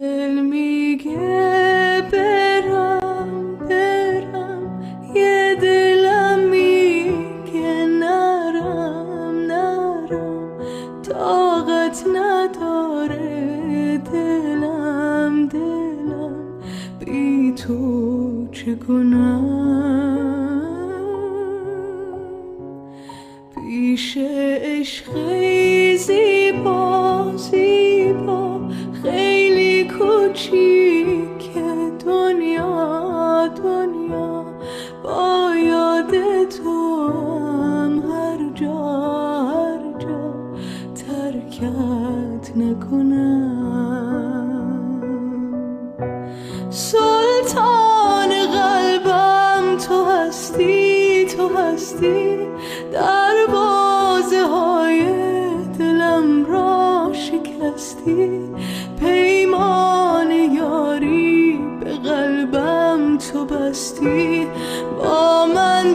دل میگه برم یه دلم میگه نرم طاقت نداره دلم بی تو چه کنم پیش عشقی زیبا خیلی کوچیک دنیا با یاد تو هم هر جا ترکت نکنم سلطان قلبم تو هستی دروازه های دلم را شکستی پیمان یاری به قلبم تو بستی با من